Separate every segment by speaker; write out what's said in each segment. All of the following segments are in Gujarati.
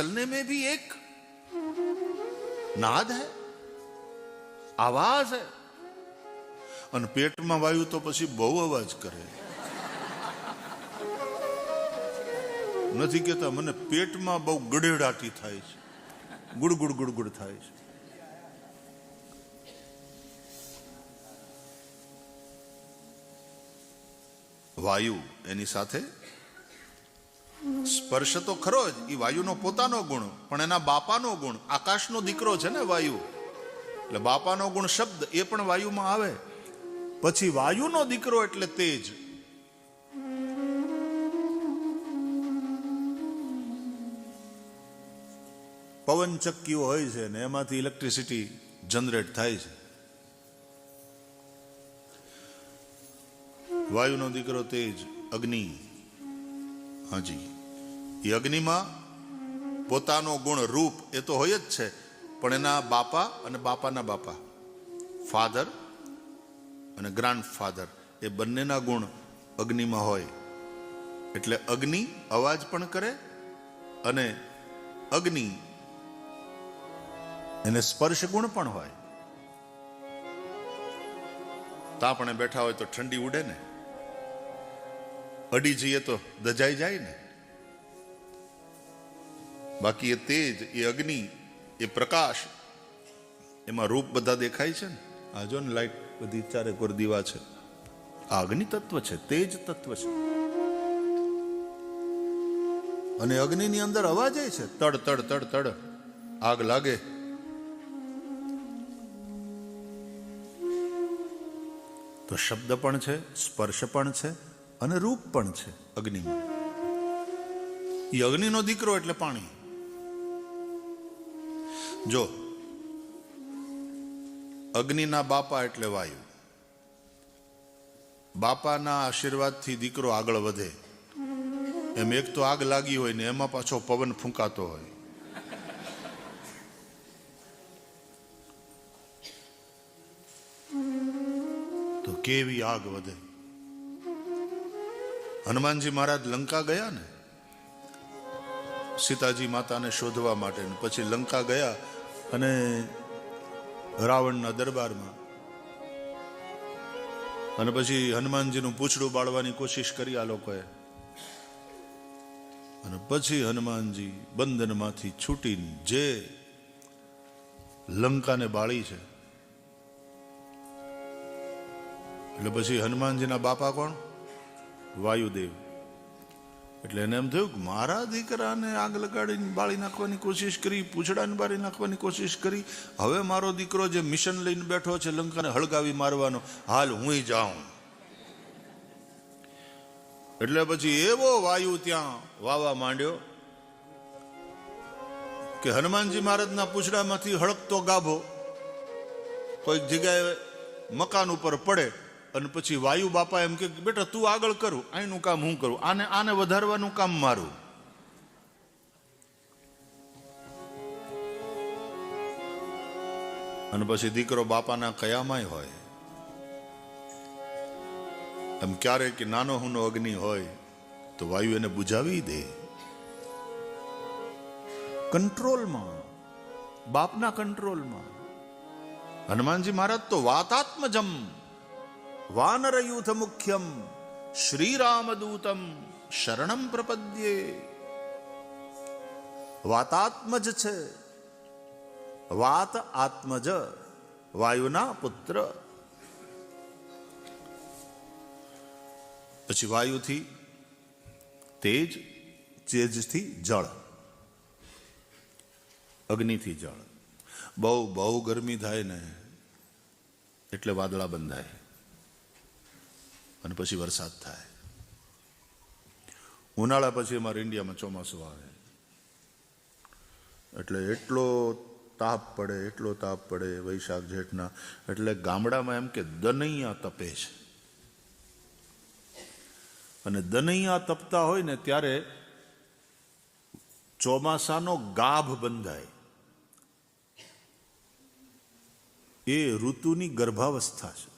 Speaker 1: चलने में भी एक नाद है, आवाज है। અને પેટમાં વાયુ તો પછી બહુ અવાજ કરે. નથી કેતા મને પેટમાં બહુ ગડેડાટી થાય છે, ગુડગુડ ગુડગુડ થાય છે. વાયુ એની સાથે સ્પર્શ તો ખરો જ, એ વાયુનો પોતાનો ગુણ, પણ એના બાપાનો ગુણ, આકાશનો દીકરો છે ને વાયુ, એટલે બાપાનો ગુણ શબ્દ એ પણ વાયુમાં આવે. પછી વાયુનો દીકરો એટલે તેજ. પવન ચક્કીઓ હોય છે ને એમાંથી ઇલેક્ટ્રિસિટી જનરેટ થાય છે. વાયુનો દીકરો તેજ, અગ્નિ. હાજી, એ અગ્નિમાં પોતાનો ગુણ રૂપ એ તો હોય જ છે, પણ એના બાપા અને બાપાના બાપા, ફાધર અને ગ્રાન્ડ ફાધર, એ બંનેના ગુણ અગ્નિમાં હોય. એટલે અગ્નિ અવાજ પણ કરે અને અગ્નિ એને સ્પર્શ ગુણ પણ હોય. તાપણે બેઠા હોય તો ઠંડી ઉડે ને, અડી જઈએ તો દજાઈ જાય ને. બાકી એ તેજ, એ અગ્નિ, એ પ્રકાશ, એમાં રૂપ બધા દેખાય છે ને. આ જો ને લાઈટ બધી ચારે કોર દીવા છે, આ અગ્નિ તત્વ છે, તેજ તત્વ છે. અને અગ્નિની અંદર અવાજ છે, તડ તડ તડ તડ આગ લાગે. તો શબ્દ પણ છે, સ્પર્શ પણ છે અને રૂપ પણ છે અગ્નિમાં. એ અગ્નિનો દીકરો એટલે પાણી. જો અગ્નિના બાપા એટલે વાયુ. બાપાના આશીર્વાદથી દીકરો આગળ વધે. એમ એક તો આગ લાગી હોય ને એમાં પાછો પવન ફૂંકાતો હોય. તો કેવી આગ વધે. હનુમાનજી મહારાજ લંકા ગયા ને સીતાજી માતાને શોધવા માટે, પછી લંકા ગયા અને રાવણના દરબારમાં, અને પછી હનુમાનજીનું પૂંછડું બાળવાની કોશિશ કરી આ લોકોએ. અને પછી હનુમાનજી બંધનમાંથી છૂટીને જે લંકાને બાળી છે. એટલે પછી હનુમાનજીના બાપા કોણ? વાયુદેવ. એટલે એને એમ થયું કે મારા દીકરાને આગ લગાડીને બાળી નાખવાની કોશિશ કરી, પૂંછડાને બાળી નાખવાની કોશિશ કરી, હવે મારો દીકરો જે મિશન લઈને બેઠો છે લંકાને હળગાવી મારવાનો, હાલ હું જાઉં. એટલે પછી એવો વાયુ ત્યાં વાવા માંડ્યો કે હનુમાનજી મહારાજના પૂંછડામાંથી હળગતો ગાભો કોઈક જગ્યાએ મકાન ઉપર પડે, અને પછી વાયુ બાપા એમ કે બેટા તું આગળ કરું, અહીંનું કામ હું કરું, આને વધારવાનું કામ મારું. અને પછી દીકરો બાપાના કયામાંય હોય. એમ ક્યારેક નાનો હુનો અગ્નિ હોય તો વાયુ એને બુઝાવી દે. કંટ્રોલમાં, બાપના કંટ્રોલમાં. હનુમાનજી મહારાજ તો વાતાત્મજમ વાનર યુથ મુખ્યમ શ્રીરામદૂતમ શરણમ પ્રપદ્યે. વાતાત્મજ છે, વાત આત્મજ, વાયુના પુત્ર. પછી વાયુથી તેજ, તેજથી જળ, અગ્નિથી જળ. બહુ બહુ ગરમી થાય ને એટલે વાદળા બંધાય અને પછી વરસાદ થાય. ઉનાળા પછી અમારે ઇન્ડિયામાં ચોમાસું આવે એટલે એટલો તાપ પડે, એટલો તાપ પડે વૈશાખ જેઠના. એટલે ગામડામાં એમ કે દનૈયા તપે છે. અને દનૈયા તપતા હોય ને ત્યારે ચોમાસાનો ગાભ બંધાય. એ ઋતુની ગર્ભાવસ્થા છે.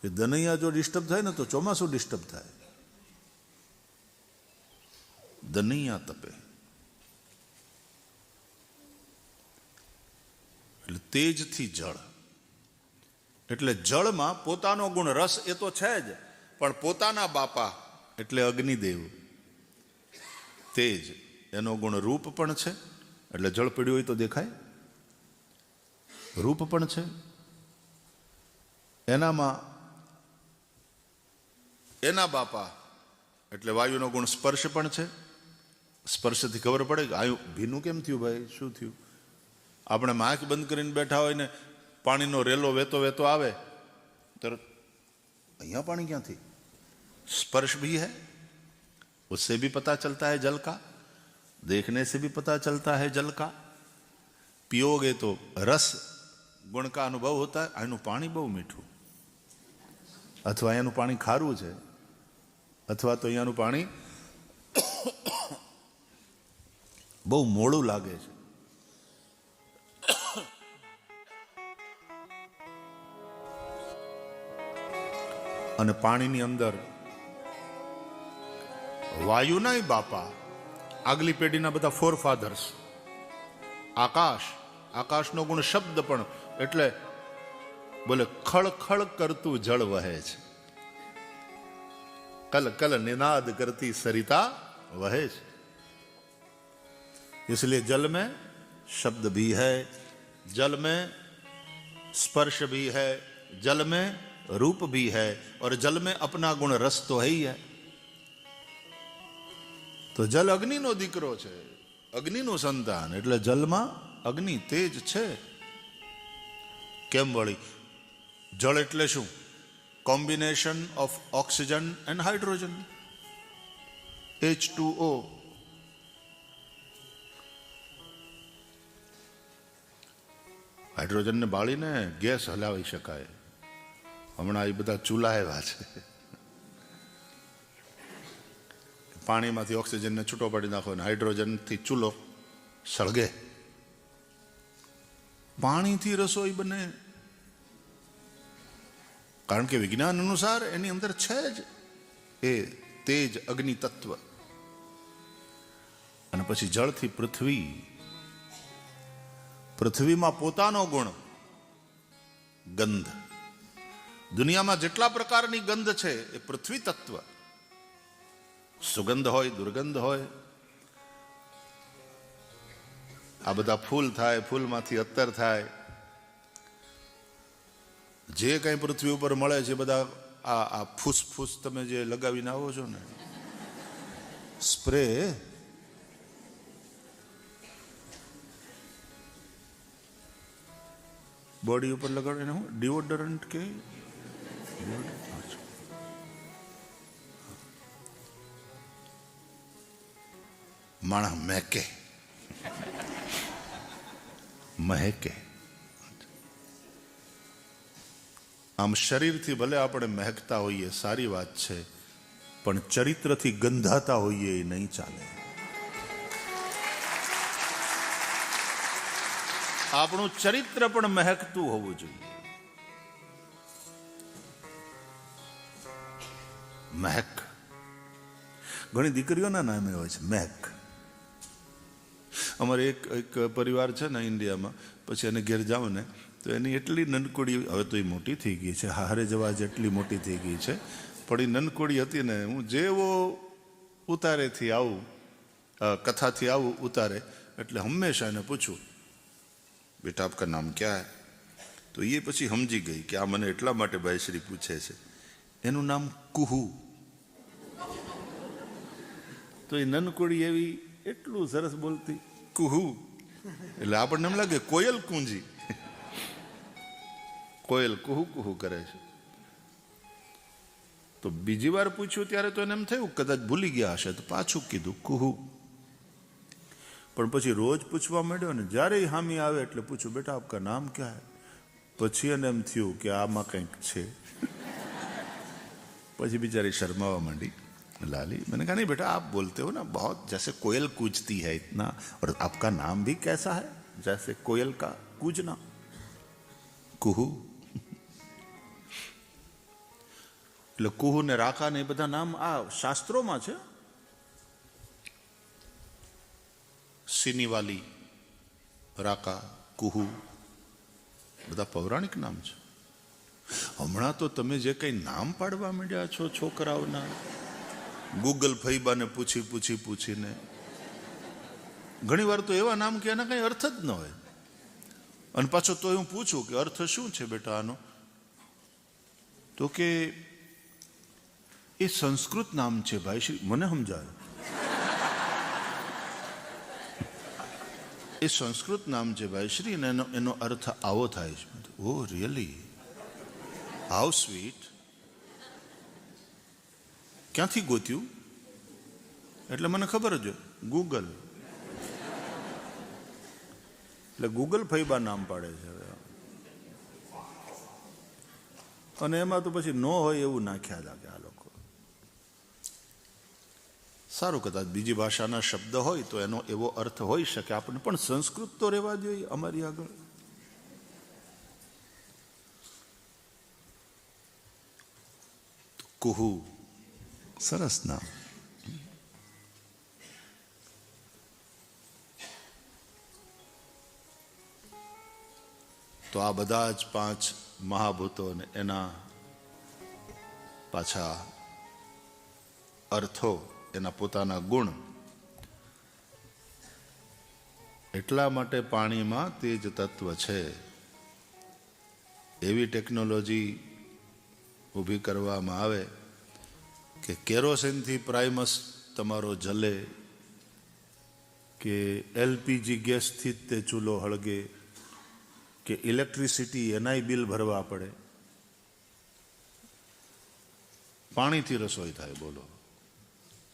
Speaker 1: એ દનૈયા જો ડિસ્ટર્બ થાય ને તો ચોમાસું ડિસ્ટર્બ થાય. દનૈયા તપે. એટલે તેજથી જળ, એટલે જળમાં પોતાનો ગુણ રસ એ તો છે જ, પણ પોતાના બાપા એટલે અગ્નિદેવ તેજ, એનો ગુણ રૂપ પણ છે. એટલે જળ પીડ્યું હોય તો દેખાય, રૂપ પણ છે એનામાં. એના બાપા એટલે વાયુનો ગુણ સ્પર્શ પણ છે. સ્પર્શથી ખબર પડે કે આયુ ભીનું કેમ થયું ભાઈ, શું થયું. આપણે આંખ બંધ કરીને બેઠા હોય ને પાણીનો રેલો વહેતો વહેતો આવે તરત અહીંયા પાણી ક્યાંથી, स्पर्श भी है, उससे भी पता चलता है जल का, देखने से भी पता चलता है जल का. पियोगे तो रस गुण का अनुभव होता है. આનું પાણી બહુ મીઠું, અથવા અહીંયાનું પાણી ખારું છે, અથવા તો અહીંયાનું પાણી બહુ મોડું લાગે છે. અને પાણીની અંદર વાયુના બાપા, આગલી પેઢીના બધા ફોર ફાધર્સ, આકાશ, આકાશનો ગુણ શબ્દ પણ, એટલે બોલે ખળખળ કરતું જળ વહે છે, કલ કલ નિનાદ કરતી સરિતા વહે છે. इसलिए जल में शब्द भी है, जल में स्पर्श भी है, जल में रूप भी है, और जल में अपना गुण रस तो है ही है. તો જલ અગ્નિનો દીકરો છે, અગ્નિનું સંતાન, એટલે જલમાં અગ્નિ તેજ છે. કેમ વળી? જળ એટલે શું? Combination of oxygen and hydrogen, H2O. હાઇડ્રોજનને બાળીને ગેસ હલાવી શકાય. હમણાં એ બધા ચૂલા એવા છે, પાણીમાંથી ઓક્સિજનને છૂટો પાડી નાખો અને હાઇડ્રોજનથી ચૂલો સળગે. પાણીથી રસોઈ બને, કારણ કે વિજ્ઞાન અનુસાર એની અંદર છે જ એ તેજ અગ્નિ તત્વ. અને પછી જળથી પૃથ્વી, પૃથ્વીમાં પોતાનો ગુણ ગંધ. દુનિયામાં જેટલા પ્રકારની ગંધ છે એ પૃથ્વી તત્વ. સુગંધ હોય, દુર્ગંધ હોય. આ બધા ફૂલ થાય, ફૂલમાંથી અત્તર થાય, જે કંઈ પૃથ્વી ઉપર મળે છે બધા આ ફૂસફૂસ તમે જે લગાવીને આવો છો ને, સ્પ્રે, બોડી ઉપર લગાડે એને હું ડિઓડરન્ટ કે માણસ મહેકે, મહેકે. આમ શરીરથી ભલે આપણે મહેકતા હોઈએ, સારી વાત છે, પણ ચરિત્રથી ગંધાતા હોઈએ એ નહીં ચાલે. આપણું ચરિત્ર પણ મહેકતું હોવું જોઈએ. મહેક ઘણી દીકરીઓના નામે હોય છે, મહેક. અમારે એક પરિવાર છે ને ઇન્ડિયામાં, પછી એને ઘેર જાઓ ને તો એની એટલી નનકોડી, હવે તો એ મોટી થઈ ગઈ છે, હારે જવા જેટલી મોટી થઈ ગઈ છે, પણ એ નનકોડી હતી ને, હું જેવો ઉતારેથી આવું, કથાથી આવું ઉતારે, એટલે હંમેશા એને પૂછું, બેટા આપકા નામ ક્યાં હૈ? તો એ પછી સમજી ગઈ કે આ મને એટલા માટે ભાઈશ્રી પૂછે છે, એનું નામ કુહુ. તો એ નનકોડી એવી એટલું સરસ બોલતી, કુહુ, એટલે આપણને એમ લાગે કોયલ કુંજી, કોયલ કુહુ કુહુ કરે છે. તો બીજી વાર પૂછ્યું ત્યારે તો એને એમ થયું કદાચ ભૂલી ગયા હશે, તો પાછું કીધું કુહુ. પણ પછી રોજ પૂછવા માંડ્યો ને, જ્યારે હામી આવે એટલે પૂછ્યું, બેટા આપકા નામ ક્યાં હૈ? પછી એને એમ થયું કે આમાં કંઈક છે. પછી બિચારી શર્માવા માંડી, लाली. मैंने कहा नहीं बेटा, आप बोलते हो ना बहुत जैसे कोयल कूजती है इतना, और आपका नाम भी कैसा है जैसे कोयल का कूजना, कुहू. એટલે કુહુ ને રાકા ને એ બધા નામ આ શાસ્ત્રોમાં છે. સિનીવાલી, રાકા, કુહુ, બધા પૌરાણિક નામ છે. હમણાં તો તમે જે કંઈ નામ પાડવા માંડ્યા છો છોકરાઓના, ગૂગલ ફૈબાને પૂછીને, ઘણી વાર તો એવા નામ કે એના કંઈ અર્થ જ ન હોય. અને પાછો તો હું પૂછું કે અર્થ શું છે બેટા આનો, તો કે એ સંસ્કૃત નામ છે ભાઈ શ્રી. મને સમજાય એ સંસ્કૃત નામ છે ભાઈ શ્રી, અને એનો અર્થ આવો થાય છે. ઓ રિયલી, હાઉ સ્વીટ. ક્યાંથી ગોત્યું? એટલે મને ખબર જ ગૂગલ. એટલે ગૂગલ ફૈબા નામ પાડે છે. અને એમાં તો પછી ન હોય એવું નાખ્યા લાગે આ લોકો. સારું, કદાચ બીજી ભાષાના શબ્દ હોય તો એનો એવો અર્થ હોઈ શકે આપણને, પણ સંસ્કૃત તો રહેવા જોઈએ અમારી આગળ. કુહુ, સરસ નામ. તો આ બધા જ 5 મહાભૂતો ને એના પાછા અર્થો, એના પોતાના ગુણ. એટલા માટે પાણીમાં તેજ તત્વ છે. એવી ટેકનોલોજી ઊભી કરવામાં આવે કે કેરોસીનથી પ્રાઇમસ તમારો જલે, કે એલપીજી ગેસથી જ તે ચૂલો હળગે, કે ઇલેક્ટ્રિસિટી એનાય બિલ ભરવા પડે, પાણીથી રસોઈ થાય. બોલો,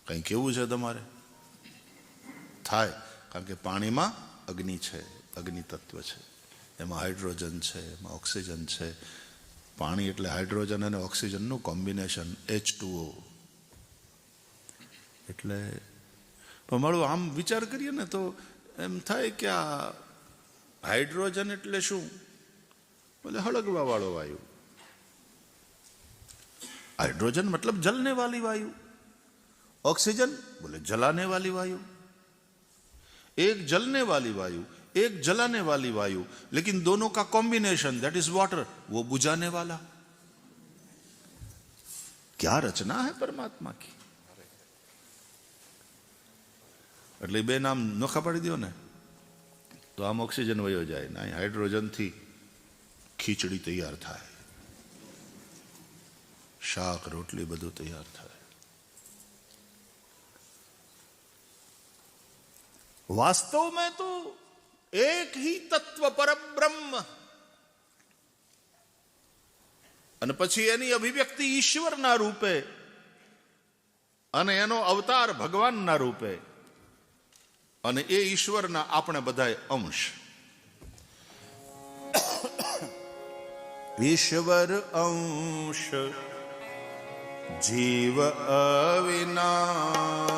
Speaker 1: કંઈ કેવું છે તમારે? થાય, કારણ કે પાણીમાં અગ્નિ છે, અગ્નિ તત્વ છે. એમાં હાઇડ્રોજન છે, એમાં ઓક્સિજન છે. પાણી એટલે હાઇડ્રોજન અને ઓક્સિજનનું કોમ્બિનેશન, H2O. એટલે પણ મારું આમ વિચાર કરીએ ને તો એમ થાય કે આ હાઇડ્રોજન એટલે શું? બોલે હળગવા વાળો વાયુ. हाइड्रोजन मतलब जलने वाली वायु. ऑक्सीजन बोले जलाने वाली वायु. एक जलने वाली वायु, एक जलाने वाली वायु, लेकिन दोनों का कॉम्बिनेशन, दैट इज वाटर, वो बुझाने वाला. क्या रचना है परमात्मा की. એટલે બે નામ નોખા પાડી દો ને તો આમ ઓક્સિજન વયો જાય ને હાઇડ્રોજન થી ખીચડી તૈયાર થાય, શાક રોટલી બધું તૈયાર થાય. वास्तव में तो एक ही तत्व परब्रह्म, અને પછી એની અભિવ્યક્તિ ઈશ્વરના રૂપે અને એનો અવતાર ભગવાનના રૂપે, અને એ ઈશ્વરના આપણે બધાય અંશ. ઈશ્વર અંશ જીવ અવિનાશી,